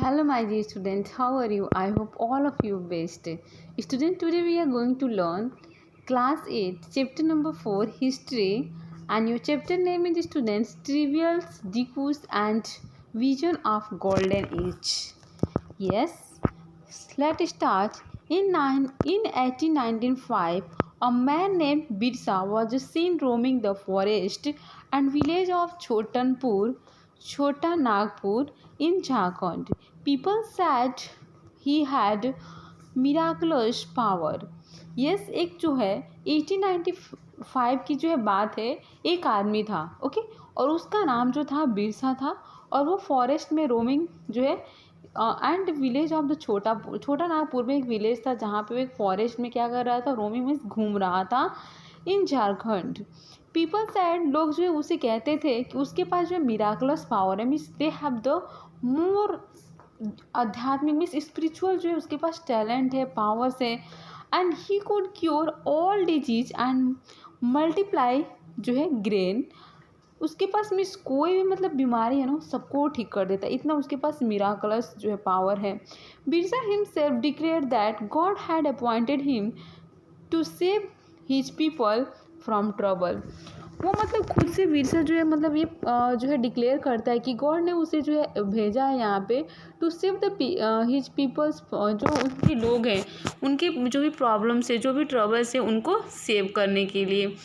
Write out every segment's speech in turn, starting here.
Hello my dear students, how are you? I hope all of you best. Student, today we are going to learn class 8 chapter number 4 history, and your chapter name is students trivials, decus and vision of golden age. Yes, let's start. In 1895, a man named Birsa was seen roaming the forest and village of Chota Nagpur in Jharkhand. People said he had miraculous power. Yes एक जो है 1895 की जो है बात है, एक आदमी था ओके, और उसका नाम जो था बिरसा था, और वो फॉरेस्ट में रोमिंग जो है एंड विलेज ऑफ द छोटा नागपुर में एक विलेज था जहाँ पे वो एक फॉरेस्ट में क्या कर रहा था, रोमिंग मीन्स घूम रहा था इन झारखंड. पीपल सैड, लोग जो है उसे कहते थे कि उसके पास जो है मिराकुलस पावर है, means they have the more आध्यात्मिक मीन्स स्पिरिचुअल जो है उसके पास टैलेंट है, पावर्स है, and he could cure all disease and multiply जो है ग्रेन. उसके पास मीन्स कोई भी मतलब बीमारी है ना सबको ठीक कर देता है, इतना उसके पास मिराकलस जो है पावर है. Birsa himself declare that God had appointed him to save his people from trouble. वो मतलब खुद से बिरसा जो है मतलब ये जो है डिक्लेयर करता है कि गॉड ने उसे जो है भेजा है यहाँ पे to save the his peoples, जो उनके लोग हैं उनके जो भी प्रॉब्लम्स है, जो भी ट्रबल्स है, उनको सेव करने के लिए.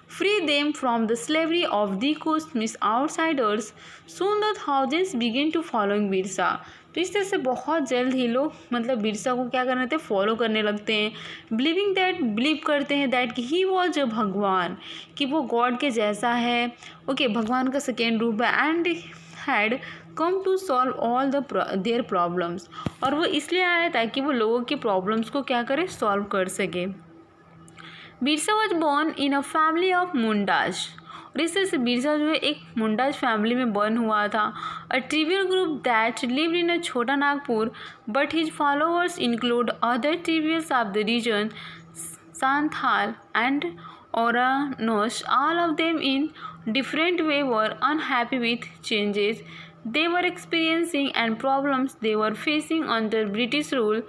Free them from the slavery of the Kusmis outsiders. Soon the thousands begin to following Birsa. तो इस तरह से बहुत जल्द ही लोग मतलब बिरसा को क्या करने लगते हैं, फॉलो करने लगते हैं. बिलीव करते हैं दैट कि ही वॉज भगवान, कि वो गॉड के जैसा है, ओके, भगवान का सेकेंड रूप है, and had come to solve all their problems. और वो इसलिए आया ताकि वो लोगों के प्रॉब्लम्स को क्या करे, सॉल्व कर सके. Birsa was born in a family of Mundas. और इस तरह से बिरसा जो है एक मुंडाज फैमिली में बर्न हुआ था. A tribal group that lived in a Chota Nagpur, but his followers include other tribals of the region, Santhal and Oraons. All of them in different way were unhappy with changes they were experiencing and problems they were facing under British rule.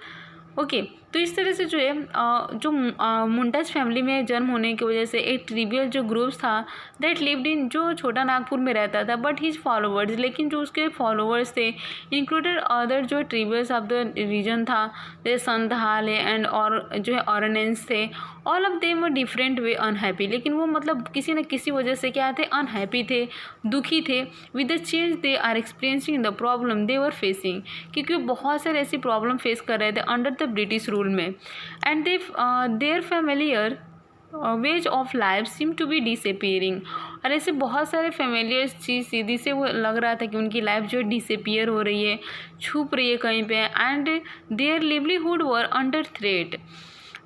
Okay, तो इस तरह से जो है जो Mundas family में जन्म होने की वजह से एक ट्रिबियल जो ग्रुप्स था दैट लिव्ड इन, जो छोटा नागपुर में रहता था, बट हिज फॉलोवर्स, लेकिन जो उसके फॉलोवर्स थे इंक्लूडेड अदर जो ट्रिबियल्स ऑफ द रीजन था, जैसे संथाल एंड और जो है ऑरेनेंस थे. All of them were different way unhappy. लेकिन वो मतलब किसी न किसी वजह से क्या थे, अनहैप्पी थे, दुखी थे with the change they are experiencing the problem they were facing, क्योंकि वो बहुत सारे ऐसी प्रॉब्लम फेस कर रहे थे अंडर द ब्रिटिश रूल में. And their familiar ways of life seem to be disappearing. और ऐसे बहुत सारे फेमिलियर चीज़ सीधी से वो लग रहा था कि उनकी लाइफ जो है डिसअपियर हो रही है, छुप रही है कहीं पे. And their livelihood were under threat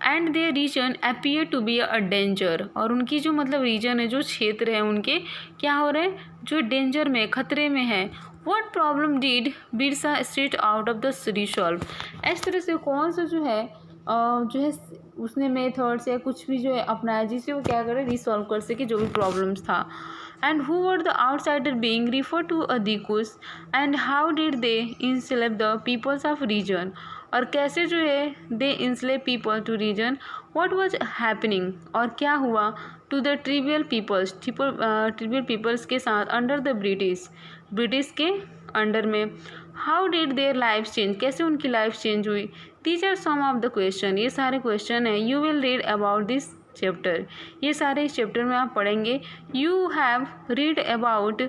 and their region appear to be a danger. और उनकी जो मतलब रीजन है, जो क्षेत्र है उनके, क्या हो रहे हैं, जो डेंजर में, खतरे में है. What problem did Birsa straight out of the resolve. इस तरह से कौन सा जो है उसने मेथड्स या कुछ भी जो है अपनाया जिससे वो क्या करे, रिसॉल्व कर सके जो भी प्रॉब्लम्स था. And who were the outsider being refer to a dikus, and how did they enslave the peoples of region. और कैसे जो है they enslave people to region. What was happening, और क्या हुआ टू द ट्रिवियल पीपल्स के साथ अंडर द ब्रिटिश के अंडर में. How did their life change, कैसे उनकी लाइफ चेंज हुई. These are some of the question, ये सारे क्वेश्चन हैं. You will read about this chapter, ये सारे इस चैप्टर में आप पढ़ेंगे. You have read about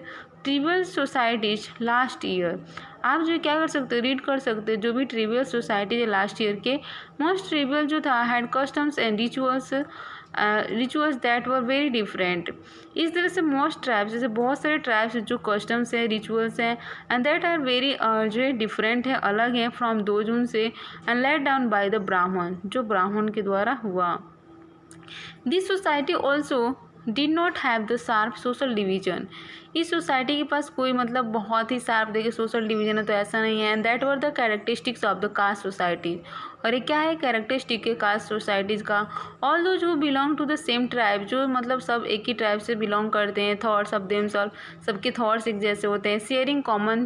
trivial societies last year. आप जो क्या कर सकते हो, रीड कर सकते हो जो भी ट्रिवियल सोसाइटी है लास्ट ईयर के. मोस्ट ट्रिवियल जो था had customs and rituals that were very different. इस तरह से मोस्ट ट्राइब्स, जैसे बहुत सारे ट्राइब्स जो कस्टम्स हैं, रिचुअल्स हैं, एंड दैट आर वेरी जो है डिफरेंट है, अलग है फ्रॉम दोज उनसे, and let down by the Brahmin, जो ब्राह्मण के द्वारा हुआ. This society also did not have the sharp social division. इस सोसाइटी के पास कोई मतलब बहुत ही शार्प देखिए सोशल डिवीजन है तो ऐसा नहीं है. And that were the characteristics of the caste societies. और ये क्या है, कैरेक्टरिस्टिक है कास्ट सोसाइटीज़ का. ऑल दो जो belong to the same tribe, जो मतलब सब एक ही ट्राइब से बिलोंग करते हैं. थॉट्स ऑफ देम सेल्फ, सबके थॉट्स एक जैसे होते हैं. Sharing common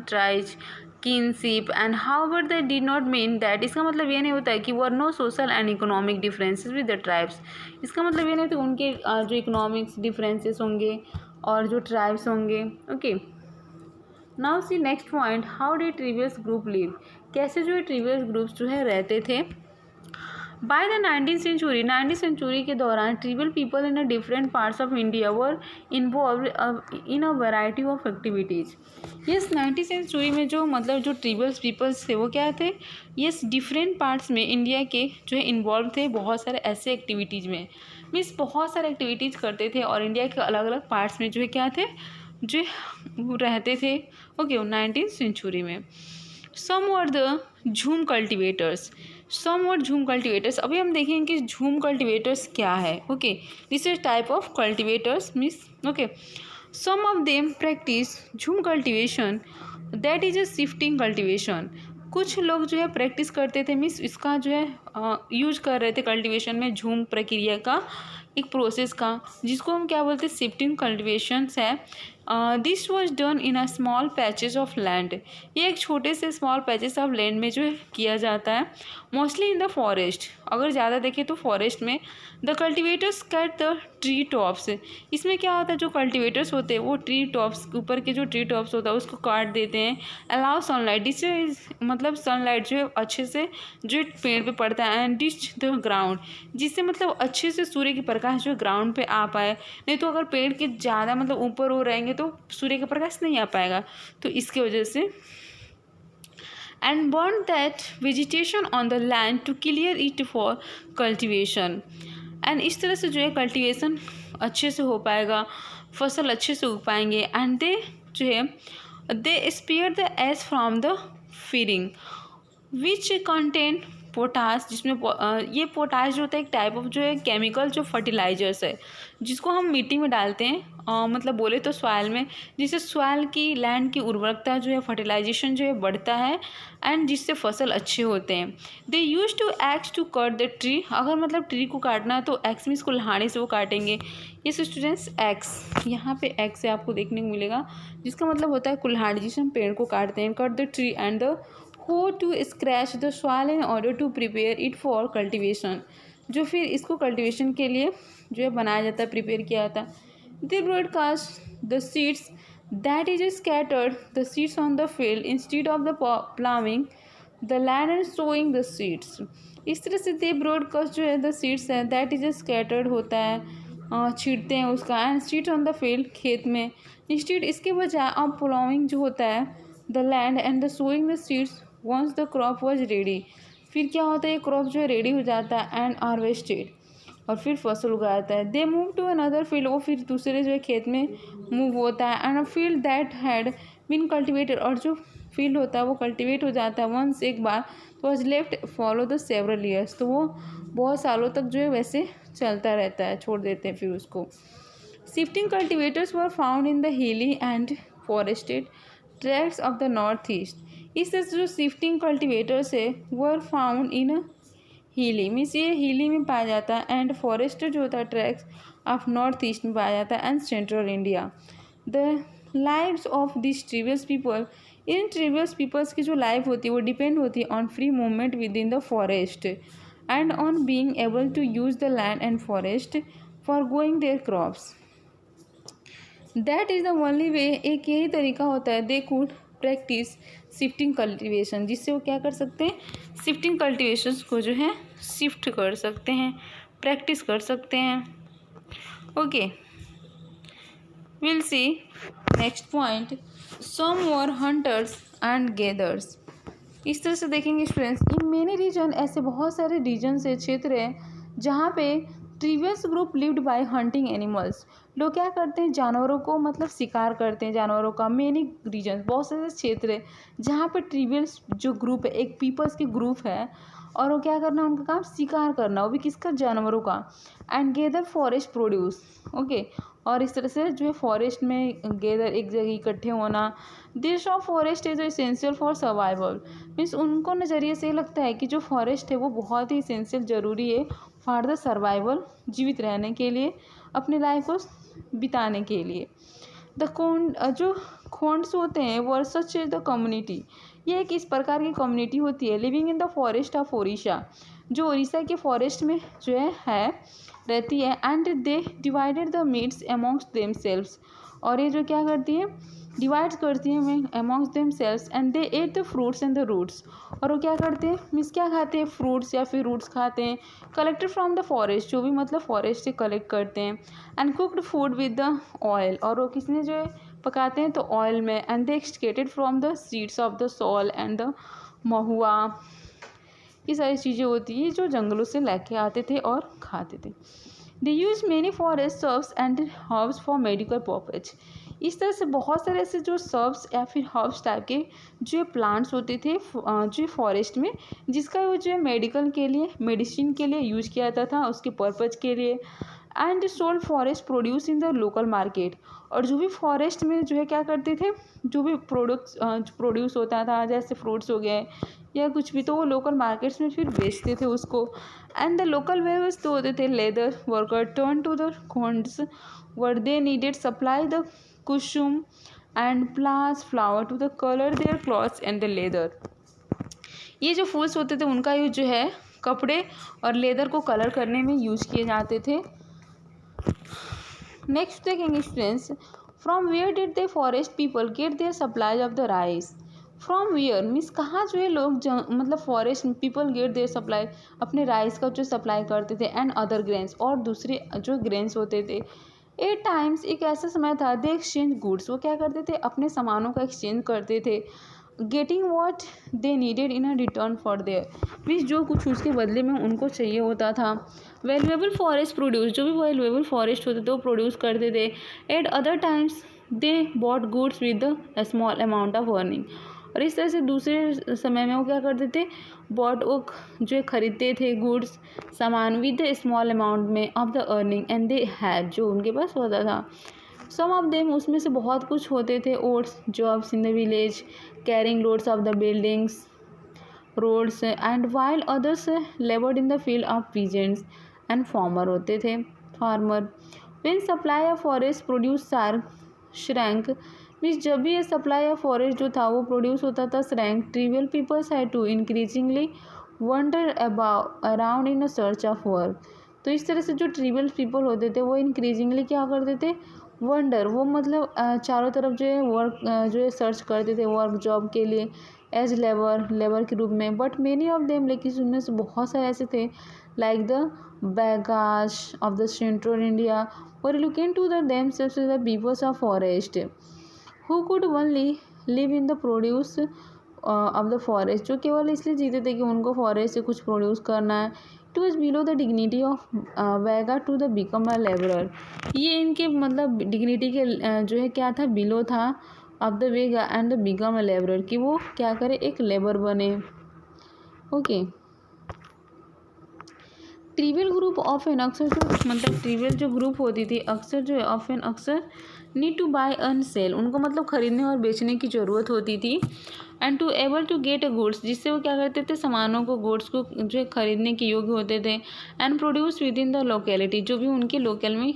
kinship and however that did not mean that, इसका मतलब ये नहीं होता है कि were no social and economic differences with the tribes, इसका मतलब ये नहीं होता उनके जो इकोनॉमिक्स डिफरेंसेस होंगे और जो ट्राइब्स होंगे. Okay, now see next point, how did tribal group live, कैसे जो है ट्रिवियस ग्रुप्स जो है रहते थे. बाय द 19th सेंचुरी के दौरान tribal people in different parts of India were involve in a variety of activities. Yes, 19th century में जो मतलब जो ट्रिबल्स पीपल्स थे वो क्या थे, यस डिफरेंट पार्ट्स में इंडिया के जो है इन्वॉल्व थे बहुत सारे ऐसे एक्टिविटीज़ में, मीन्स बहुत सारे एक्टिविटीज़ करते थे और इंडिया के अलग अलग पार्ट्स में जो है क्या थे, जो रहते थे. ओके, 19th सेंचुरी में सम वर द झूम कल्टिवेटर्स, अभी हम देखेंगे कि झूम कल्टिवेटर्स क्या है. Okay, this is type of cultivators means. Okay, some of them practice jhum cultivation, that is a shifting cultivation. कुछ लोग जो है प्रैक्टिस करते थे, मीन्स इसका जो है यूज कर रहे थे कल्टिवेशन में, झूम प्रक्रिया का एक प्रोसेस का, जिसको हम क्या बोलते हैं, शिफ्टिंग कल्टिवेशंस है. This was done in a small patches of land, ये एक छोटे से स्मॉल पैचेस ऑफ लैंड में जो है किया जाता है, मोस्टली इन द फॉरेस्ट. अगर ज़्यादा देखें तो फॉरेस्ट में. The cultivators cut the tree tops, इसमें क्या होता है, जो कल्टिवेटर्स होते हैं वो ट्री टॉप्स ऊपर के जो ट्री टॉप्स होता है उसको काट देते हैं. अलाउ सनलाइट, जिससे मतलब सनलाइट जो है अच्छे से जो पेड़ पे पड़ता है, एंड डिच द ग्राउंड, जिससे मतलब अच्छे से सूर्य की प्रकाश जो ग्राउंड पे आ पाए. नहीं तो अगर पेड़ के ज़्यादा मतलब ऊपर हो रहेंगे तो सूर्य का प्रकाश नहीं आ पाएगा, तो इसकी वजह से. And burn that vegetation on the land to clear it for cultivation, and इस तरह से जो है कल्टिवेशन अच्छे से हो पाएगा, फसल अच्छे से उग पाएंगे. एंड दे जो है they spare the ash from the feeding which content potash, जिसमें ये पोटाश जो होता है एक टाइप ऑफ जो है केमिकल जो फर्टिलाइजर्स है, जिसको हम मिट्टी में डालते हैं, मतलब बोले तो सॉइल में, जिससे सॉइल की लैंड की उर्वरकता जो है फर्टिलाइजेशन जो है बढ़ता है, एंड जिससे फसल अच्छे होते हैं. They use to axe to cut the tree, अगर मतलब ट्री को काटना है तो एक्स मीन्स कुल्हाड़ी से वो काटेंगे. ये स्टूडेंट्स एक्स, यहाँ पे एक्स से आपको देखने को मिलेगा, जिसका मतलब होता है कुल्हाड़ी, जिससे हम पेड़ को काटते हैं. Cut the tree and the hoe to scratch the soil in order to prepare it for cultivation, जो फिर इसको कल्टिवेशन के लिए जो है बनाया जाता है, प्रिपेयर किया जाता है. They broadcast the seeds that is scattered the seeds on the field instead of the ploughing the land and sowing the seeds. इस तरह से दे ब्रॉडकास्ट जो है द सीड्स है दैट इज स्कैटर्ड होता है, छींटते हैं उसका, and seeds on the field खेत में, इंस्टीड इसके बजाय ऑफ प्लाविंग जो होता है the land and the sowing the seeds once the crop was ready. फिर क्या होता है, ये क्रॉप जो है रेडी हो जाता है, एंड हार्वेस्टेड, और फिर फसल उगाता है. They move to another field, वो फिर दूसरे जो है खेत में मूव होता है. And a field that had been cultivated, और जो फील्ड होता है वो कल्टिवेट हो जाता है वंस एक बार, तो was left follow the several years, तो वो बहुत सालों तक जो है वैसे चलता रहता है, छोड़ देते हैं फिर उसको. Shifting cultivators were found in the hilly and forested tracts of the north east. इस तरह से जो शिफ्टिंग कल्टिवेटर्स है were found in Healy, means ये हीली में पाया जाता है, एंड फॉरेस्ट जो होता है ट्रैक्स ऑफ नॉर्थ ईस्ट में पाया जाता है, and central India. The lives of this tribal people, इन ट्रिवियस पीपल्स की जो लाइफ होती है वो डिपेंड होती है on free movement within the forest, and on being able to use the land and forest for growing their crops. That is the only way, एक यही तरीका होता है, they could practice shifting cultivation, जिससे वो क्या कर सकते हैं, शिफ्टिंग कल्टिवेशन को जो है शिफ्ट कर सकते हैं, प्रैक्टिस कर सकते हैं. Okay, will see next point, some were hunters and gathers. इस तरह से देखेंगे स्टूडेंट्स, इन मेनी रीजन, ऐसे बहुत सारे रीजन से क्षेत्र हैं जहाँ पे tribal group lived by hunting animals, लोग क्या करते हैं, जानवरों को मतलब शिकार करते हैं जानवरों का. मेनी रीजन, बहुत सारे क्षेत्र है जहाँ पर ट्रिवियस जो ग्रुप है, एक पीपल्स के ग्रुप है, और वो क्या करना, उनका काम शिकार करना, वो भी किसका, जानवरों का. And gather forest produce. Okay, और इस तरह से जो है फॉरेस्ट में गेदर एक जगह इकट्ठे होना. This of forest is essential for survival, means उनको नज़रिए से लगता है कि जो फॉरेस्ट है वो बहुत ही एसेंशियल ज़रूरी है फॉर द सर्वाइवल, जीवित रहने के लिए, अपनी लाइफ को बिताने के लिए. द जो खोंड्स होते हैं वर सच द कम्युनिटी, ये एक इस प्रकार की कम्युनिटी होती है living in the forest of Odisha, जो उड़ीसा के फॉरेस्ट में जो है रहती है। And they divided the meats amongst themselves, और ये जो क्या करती है, डिवाइड करती है mean amongst themselves. And they ate the fruits and the roots, और वो क्या करते हैं मीन्स क्या खाते हैं, फ्रूट्स या फिर रूट्स खाते हैं, कलेक्टेड फ्रॉम द फॉरेस्ट, जो भी मतलब फॉरेस्ट से कलेक्ट करते हैं। And cooked food with the oil, और वो किसने जो है पकाते हैं तो ऑयल में। And they extracted from the seeds of the sal and the mahua, ये सारी चीज़ें होती है जो जंगलों से लेके आते थे और खाते थे। They use many forest shrubs and herbs for medical purpose, इस तरह से बहुत सारे ऐसे जो सर्ब्स या फिर हर्ब्स टाइप के जो प्लांट्स होते थे जो फॉरेस्ट में, जिसका वो जो है मेडिकल के लिए, मेडिसिन के लिए यूज किया जाता था उसके पर्पज के लिए। And sold forest produce in the local market, और जो भी फॉरेस्ट में जो है क्या करते थे, जो भी प्रोडक्ट्स प्रोड्यूस होता था जैसे फ्रूट्स हो गए या कुछ भी, तो वो लोकल मार्केट्स में फिर बेचते थे उसको। एंड द लोकल वेवर्स तो होते थे leather worker turn to the Khonds were they needed supply the kusum and palash flower to the colour their clothes and the leather, ये जो फूल्स होते थे उनका यूज जो है कपड़े और लेदर को कलर करने में यूज किए जाते थे। नेक्स्ट देखेंगे students, from where did they forest people get their supply of the rice, from where means कहाँ जो है लोग मतलब forest people get their supply, अपने राइस का जो सप्लाई करते थे एंड अदर ग्रेन्स, और दूसरे जो ग्रेन्स होते थे। एट टाइम्स एक ऐसा समय था दे एक्सचेंज गुड्स, वो क्या करते थे अपने सामानों का एक्सचेंज करते थे। Getting what they needed in a return for their, means जो कुछ उसके बदले में उनको चाहिए होता था। वैल्यूएबल फॉरेस्ट प्रोड्यूस, जो भी वैल्यूएबल फॉरेस्ट होते थे वो प्रोड्यूस करते थे। Eight other times they bought goods with the small amount of earning, और इस तरह से दूसरे समय में वो क्या करते थे, बॉट वो जो खरीदते थे गुड्स सामान विद द स्मॉल अमाउंट में of the earning and they had, जो उनके पास होता था। सम ऑफ देम, उसमें से बहुत कुछ होते थे, odd jobs in the village carrying loads of the buildings roads, and while others laboured in the field of peasants and farmer होते थे farmer. When supply of forest produce shrank, means जब भी ये सप्लाई ऑफ फॉरेस्ट जो था वो produce होता था shrank, tribal peoples had to increasingly wander around in a search of work, तो इस तरह से जो ट्रिवियल पीपल होते थे वो इंक्रीजिंगली क्या करते थे, वंडर वो मतलब चारों तरफ जो है वर्क जो है सर्च करते थे वर्क जॉब के लिए एज लेबर के रूप में। बट मेनी ऑफ देम, लेकिन उनमें से बहुत सारे ऐसे थे like the Baigas of the central India और looking to the themselves the peoples of forest who could only live in the produce of the forest, जो केवल इसलिए जीते थे कि उनको फॉरेस्ट से कुछ प्रोड्यूस करना है। It was below the dignity of Baiga to the become a labourer, ये इनके मतलब डिग्निटी के जो है क्या था, बिलो था ऑफ द वेगा and the become a labourer, कि वो क्या करे, एक लेबर बने। Okay, trivial group of an अक्सर, जो मतलब ट्रिवियल जो ग्रुप होती थी अक्सर जो है ऑफ एन अक्सर need to buy and sell, उनको मतलब खरीदने और बेचने की ज़रूरत होती थी। And to able to get a goods, जिससे वो क्या करते थे, सामानों को गुड्स को जो खरीदने के योग्य होते थे। And produce with in the locality, जो भी उनके लोकल में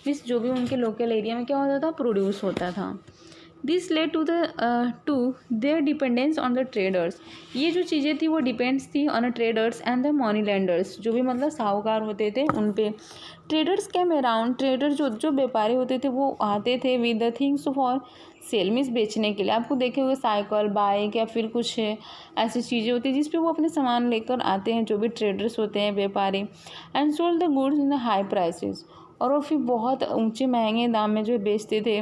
मीन्स जो भी उनके लोकल एरिया में क्या होता था, प्रोड्यूस होता था। This led to their dependence on the traders, ये जो चीज़ें थी वो डिपेंड्स थी on the traders and the money lenders, जो भी मतलब साहूकार होते थे उन पे। ट्रेडर्स कैम अराउंड, ट्रेडर जो व्यापारी होते थे वो आते थे with the things for sale, means बेचने के लिए। आपको देखे हुए साइकिल बाइक या फिर कुछ ऐसी चीज़ें होती हैं जिस पे वो अपने सामान लेकर आते हैं, जो भी ट्रेडर्स होते हैं व्यापारी। And sold the goods in the high prices, और वो फिर बहुत ऊंचे महंगे दाम में जो बेचते थे।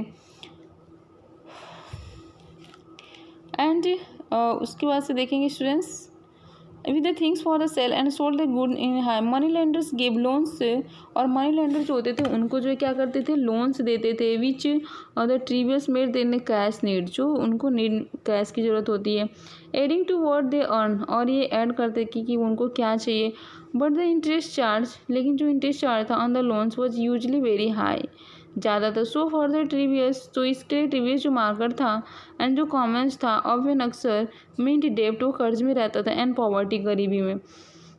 एंड उसके बाद से देखेंगे students, with the things for the sale and sold the good in high, money lenders give loans, और मनी लेंडर जो होते थे उनको जो क्या करते थे, लोन्स देते थे। विच द ट्रिवियस मेड देने कैश नीड, जो उनको नीड कैश की ज़रूरत होती है। Adding to what they earn, और ये ऐड करते कि उनको क्या चाहिए। बट द इंटरेस्ट चार्ज, लेकिन जो इंटरेस्ट चार्ज था on the loans was usually very high, ज़्यादा था। सो फॉर द ट्रिवियस, तो इसके लिए ट्रिवियस जो मार्कर था एंड जो कॉमन्स था ऑफ एन अक्सर मीन्ट डेप्ट, वो कर्ज में रहता था, एंड पॉवर्टी गरीबी में।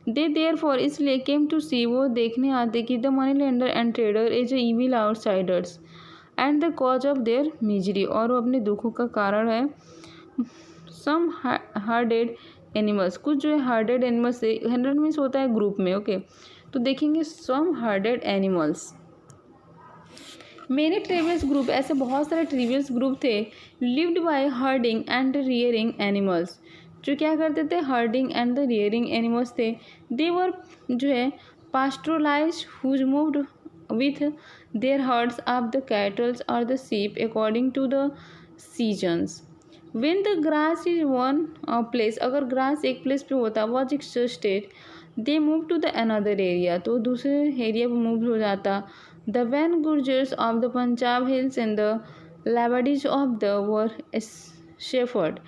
दे देयर फॉर, इसलिए केम टू सी, वो देखने आते कि the money lender and trader as evil outsiders and the cause of their misery, और वो अपने दुखों का कारण है। सम हर्डेड एनिमल्स, कुछ जो है हर्डेड एनिमल्स थे, हर्डेड मीन्स होता है ग्रुप में, ओके। तो देखेंगे some herded animals, many tribal group, ऐसे बहुत सारे ट्रिवियस ग्रुप थे, lived by herding and rearing animals, जो क्या करते थे, herding and the rearing animals थे। दे वर जो है pastoralists who moved with their herds of the cattles और the sheep according to the seasons. When the grass is one place, अगर grass एक प्लेस पे होता was exhausted, they move to the another area, तो दूसरे area पर move हो जाता। The Van Gujjars of the Punjab hills and the Labadis of the were shepherd,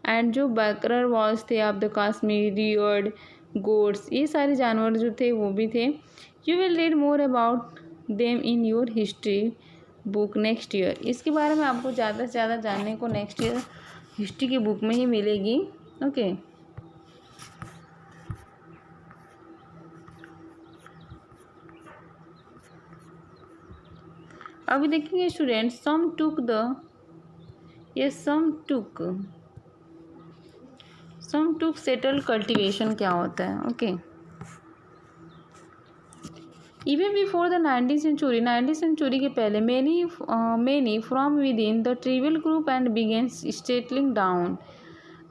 and जो बकरर वॉल्स थे of the Kashmiri reared goats, ये सारे जानवर जो थे वो भी थे। You will read more about them in your history book next year, इसके बारे में आपको ज़्यादा से ज़्यादा जानने को नेक्स्ट ईयर हिस्ट्री की बुक में ही मिलेगी, ओके। अभी देखेंगे student, some took settle cultivation क्या होता है, okay. Even before the 19th century, 19th century के पहले many from within the tribal group and began settling down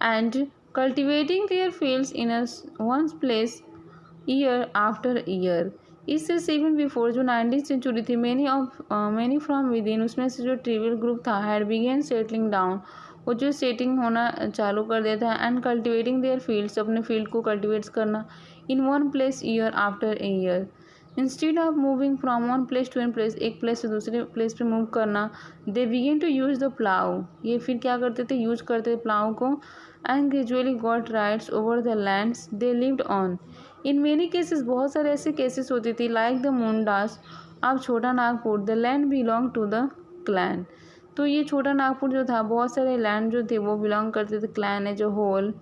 and cultivating their fields in one place year after year। इससे even before जो 19th century थी, many from within, उसमें से जो ट्रिबल group था had began settling down, वो जो setting होना चालू कर देता है, एंड कल्टिवेटिंग देयर फील्ड्स, अपने फील्ड को कल्टिवेट करना, in one place year after a year, instead of moving from one place to one place, एक प्लेस से दूसरे प्लेस पे मूव करना। They begin to use the plough, ये फिर क्या करते थे, यूज करते थे प्लाउ को, and gradually got rights over the lands they lived on. In many cases, बहुत सारे ऐसे केसेस होती थी, like the Mundas of Chota Nagpur, the land belong to the clan. तो ये छोटा नागपुर जो था, बहुत सारे लैंड जो थे वो बिलोंग करते थे clan as a whole.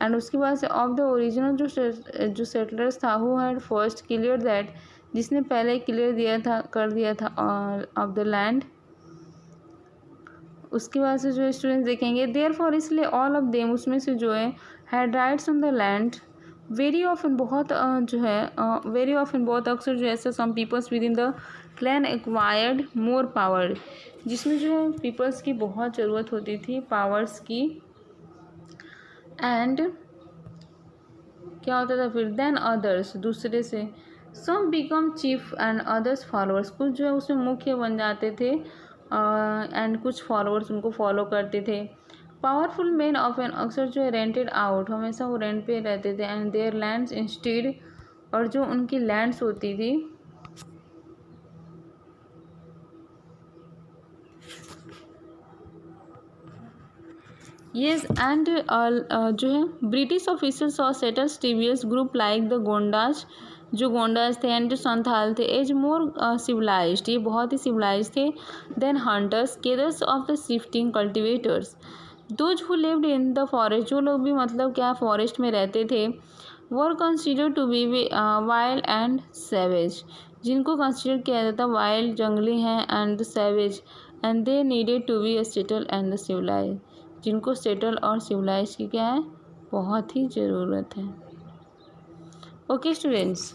And उसके बाद से ऑफ द ओरिजिनल जो सेटलर्स था, who had first clear that, जिसने पहले क्लियर कर दिया था ऑफ द लैंड। उसके बाद से जो स्टूडेंट्स देखेंगे, therefore, all of of देम, उसमें से जो है had rights on the land, very often, बहुत वेरी ऑफन, बहुत अक्सर जो है some peoples within the clan acquired more power, जिसमें जो है पीपल्स की बहुत ज़रूरत होती थी पावर्स की। एंड क्या होता था फिर, देन अदर्स, दूसरे से, some become chief and others followers, कुछ जो है उसमें मुख्य बन जाते थे, एंड कुछ फॉलोअर्स उनको फॉलो करते थे। पावरफुल मैन ऑफन, अक्सर जो है रेंटेड आउट, हमेशा वो रेंट पे रहते थे, एंड देयर लैंड्स इंस्टेड, और जो उनकी लैंड्स होती थी, येस, एंड जो है ब्रिटिश ऑफिसर्स और सेटल्स ट्रिवियस ग्रुप लाइक द गोंडास, जो गोंडास थे, एंड जो संथाल थे, एज मोर सिविलाइज्ड, ये बहुत ही सिविलाइज थे, then hunters gathers of the shifting cultivators, those who lived in the forest, जो लोग भी मतलब क्या फॉरेस्ट में रहते थे, were considered to be wild and savage, जिनको कंसिडर किया जाता वाइल्ड, जंगली हैं, and the savage, and they needed to be settle and the civilise, जिनको सेटल और सिविलाइज की क्या है, बहुत ही ज़रूरत है, ओके स्टूडेंट्स।